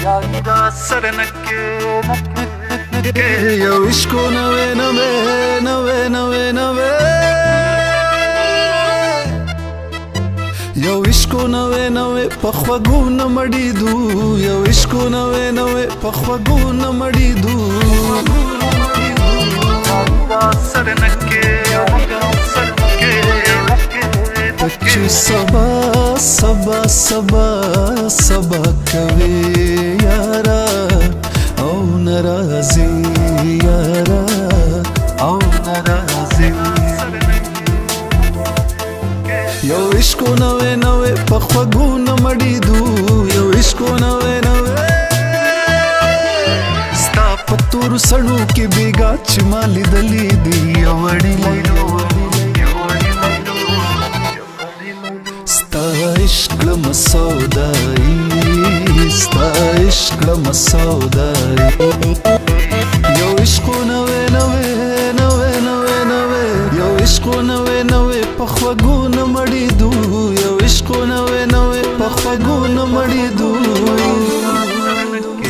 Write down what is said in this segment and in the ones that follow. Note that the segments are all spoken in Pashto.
यारी दा सर नके यो इश्को नवे नवे नवे नवे नवे यो इश्को नवे नवे पखवगू न मडिदू यो इश्को नवे नवे पखवगू न मडिदू सर नके बच्चे सबा सबा सबा सबा कवे यारा औ नाराजी यारा औ नाराजी यो इश्को नवे नवे पखवगू न मडिदू यो इश्को नवे नवे स्ता पत्तूर सणू की बेगा चिमाली दली दी अवड़ी स्ता इश्क मसौदाई स्ता इश्क मसौदाई यो इश्को नवे नवे नवे नवे नवे यो इश्को नवे नवे पखवगू न मडिदू यो इश्को नवे नवे पखवगू न मडिदू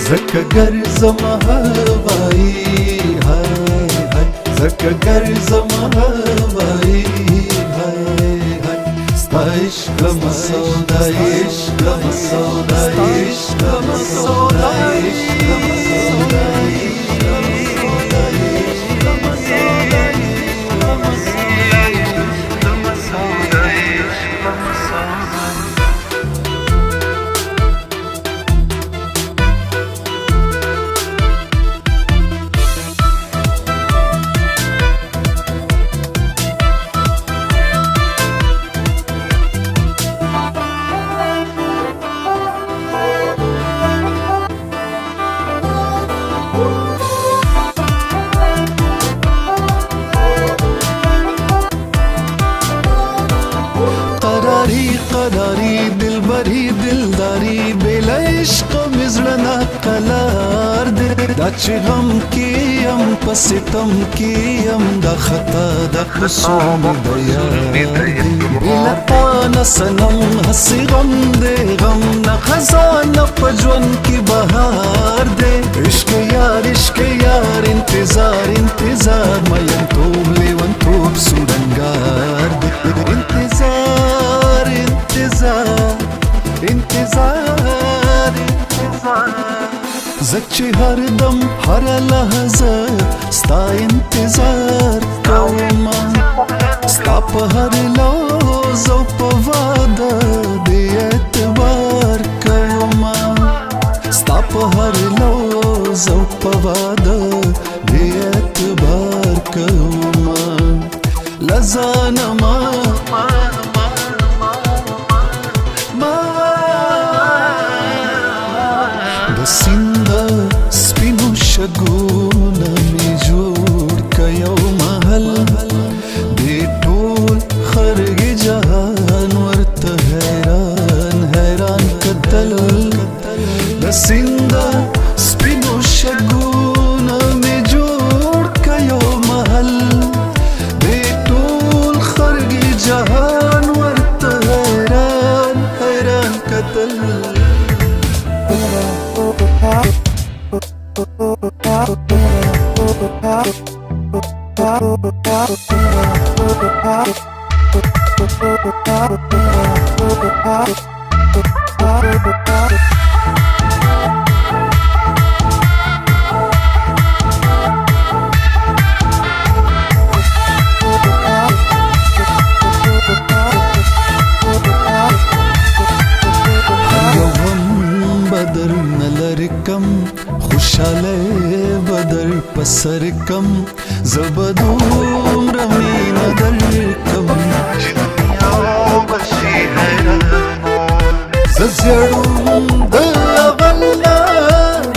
zaka garzama hawai hai hai zaka garzama hawai hai hai sta ishq masauda ishq masauda ishq masauda ishq masauda قراری دلبری دلداری بلا عشق مزړه قلار دې دا چې غم کیم پس تم کیم دا خطا د قسم دیا بلا تا سنم هسي غم دې غم نه خزانه پجون کی بهار دې عشق یار انتظار انتظار مې توب لیون توب سورنګار دې انتظار انتظار زچ هر دم هر لحظه ستا انتظار کوما ستا په هر لحظه او په واده دې اعتبار کوما ستا په هر لحظه او په واده دې اعتبار کوما لزانما سینده سپینو شګونه می جوړ کيو محل دې ټول خرګ جهان ورته حیران حیران کتل د سینده سپینو شګونه می جوړ کيو محل دې ټول خرګ جهان ورته حیران حیران کتل خوشاله بدر پسر کم زبدوم رمین در کم دنیا بشي حیران ززړم د اولنا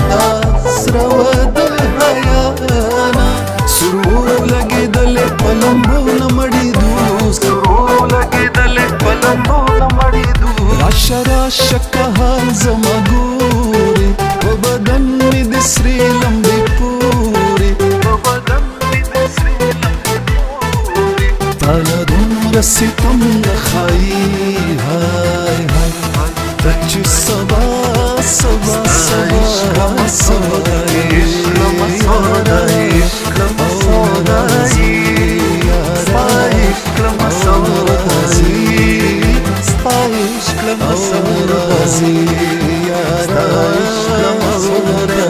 دا سرو د حیانا سرور لګیدل پلمبو نمړي دو سرور لګیدل پلمبو نمړي دو راشه راشه کهال زما ګوري په بدن می د سری لمبي پوري په بدن می د سری لمبي پوري تعالی دومره ستم نه خای هاي هاي چې سبا سبا عشق سبا مسوده عشق مسوده عشق مسوده ستا عشق مسوده ستا عشق مسوده ستا عشق مسوده